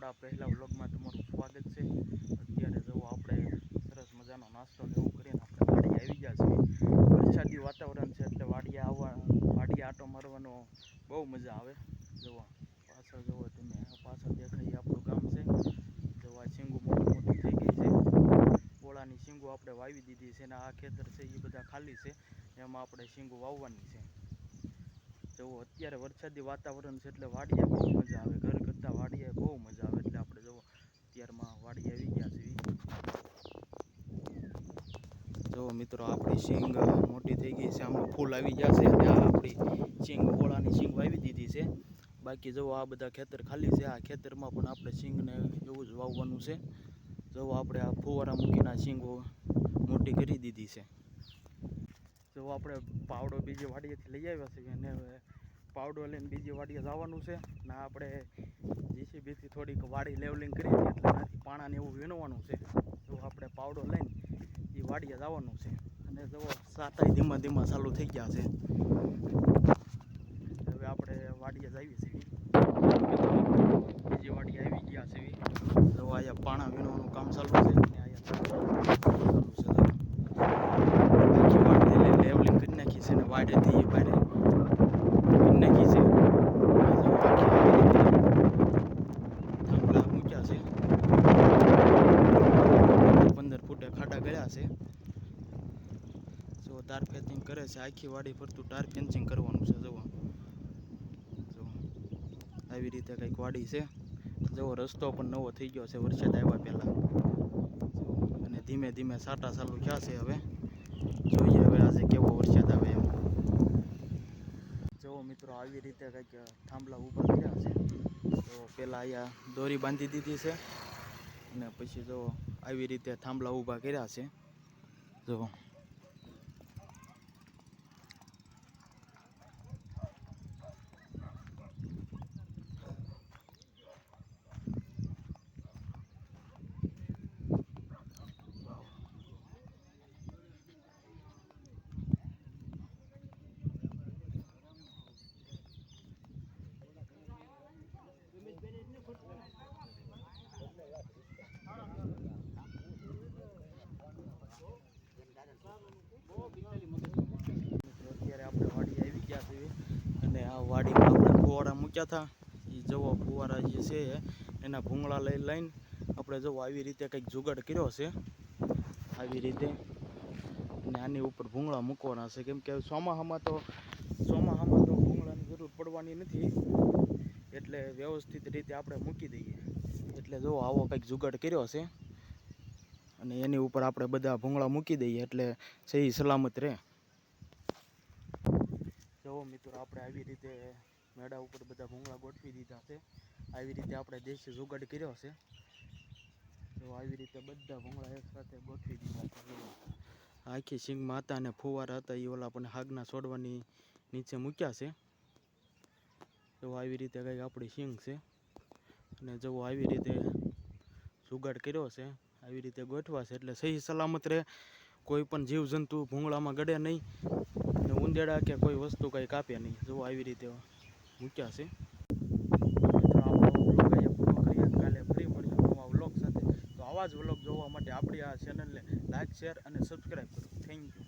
મારા પહેલા વ્લોગમાં તમારું સ્વાગત છે। અત્યારે જો આપણે સરસ મજાનો નાસ્તો લેવું કરીને આપણે વાડીએ આવી ગયા છીએ। વરસાદી વાતાવરણ છે એટલે વાડીએ આટો મારવાનો બહુ મજા આવે। જુઓ પાછળ જુઓ તમે, પાછળ દેખાય આપણું ગામ છે। જુઓ આ શીંગું મોટી થઈ ગઈ છે। ઓળાની શીંગું આપણે વાવી દીધી છે અને આ ખેતર છે એ બધા ખાલી છે, એમાં આપણે શીંગું વાવવાની છે। જુઓ અત્યારે વરસાદી વાતાવરણ છે એટલે વાડીએ બહુ મજા આવે, ઘર કરતાં વાડીએ બહુ મજા આવે। એટલે આપણે જુઓ અત્યારમાં વાડીએ આવી ગયા છીએ। જુઓ મિત્રો આપણી શીંગ મોટી થઈ ગઈ છે, આમાં ફૂલ આવી ગયા છે અને આ આપણી શીંગ ઓળાની શીંગ વાવી દીધી છે। બાકી જુઓ આ બધા ખેતર ખાલી છે, આ ખેતરમાં પણ આપણે શીંગને એવું જ વાવવાનું છે। જુઓ આપણે આ ફુવારા મૂકીને શીંગો મોટી કરી દીધી છે। જો આપણે પાવડો બીજી વાડીએથી લઈ આવ્યા છીએ અને પાવડો લઈને બીજી વાડીએ જવાનું છે ને આપણે જીસીબીથી થોડીક વાડી લેવલિંગ કરી હતી એટલે એનાથી પાણાને એવું વીણવાનું છે। જો આપણે પાવડો લઈને એ વાડીએ જવાનું છે અને જુઓ સાટાઈ ધીમા ધીમા ચાલુ થઈ ગયા છે। હવે આપણે વાડીએ જઈએ છીએ, બીજી વાડીએ આવી ગયા છીએ। જો અહીંયા પાણા વીણવાનું કામ ચાલુ છે અને અહીંયા ચાલુ છે। લેવલિંગ કરી નાખી છે ને વાડેથી બહાર કરી નાખી છે। થાંભલા મૂક્યા છે, 15 ફૂટે ખાડા ગયા છે। જો તાર ફેન્સિંગ કરે છે, આખી વાડી ફરતું તાર ફેન્સિંગ કરવાનું છે। જુઓ આવી રીતે કંઈક વાડી છે। જુઓ રસ્તો પણ નવો થઈ ગયો છે વરસાદ આવ્યા પહેલાં અને ધીમે ધીમે સાટા ચાલુ થયા છે। હવે જોઈએ હવે આજે કેવો વરસાદ આવે એમ। જુઓ મિત્રો આવી રીતે કંઈક થાંભલા ઊભા કર્યા છે। તો પહેલાં અહીંયા દોરી બાંધી દીધી છે અને પછી જો આવી રીતે થાંભલા ઊભા કર્યા છે। જુઓ અત્યારે આપણે વાડી આવી ગયા છીએ અને આ વાડીમાં આપણે ફુવારા મૂક્યા હતા એ જુઓ ફુવારા જે છે એના ભૂંગળા લઈને આપણે જુઓ આવી રીતે કંઈક જુગાડ કર્યો છે આવી રીતે, અને આની ઉપર ભૂંગળા મૂકવાના છે કેમ કે ચોમાસામાં તો ભૂંગળાની જરૂર પડવાની નથી એટલે વ્યવસ્થિત રીતે આપણે મૂકી દઈએ। એટલે જુઓ આવો કંઈક જુગાડ કર્યો છે અને એની ઉપર આપણે બધા ભૂંગળા મૂકી દઈએ એટલે સહી સલામત રહે। જુઓ મિત્રો આપણે આવી રીતે મેળા ઉપર બધા ભૂંગળા ગોઠવી દીધા છે। આવી રીતે આપણે દેશી જુગાડ કર્યો છે। તો આવી રીતે બધા ભૂંગળા એકસાથે ગોઠવી દીધા છે। આખી શીંગમાં હતા અને ફુવારા હતા એ ઓલા પણ હાગના છોડવાની નીચે મૂક્યા છે। તો આવી રીતે કંઈક આપણી શીંગ છે અને જુઓ આવી રીતે જુગાડ કર્યો છે, આવી રીતે ગોઠવા છે એટલે સહી સલામત રહે, કોઈ પણ જીવજંતુ ભૂંગળામાં ગળે નહીં અને ઉંદેડા કે કોઈ વસ્તુ કંઈ કાપે નહીં। જુઓ આવી રીતે મૂક્યા છે। કાલે ફરી મળીશું નવા વ્લોગ સાથે। તો આવા જ વ્લોગ જોવા માટે આપણી આ ચેનલને લાઈક, શેર અને સબસ્ક્રાઈબ કરો। Thank you.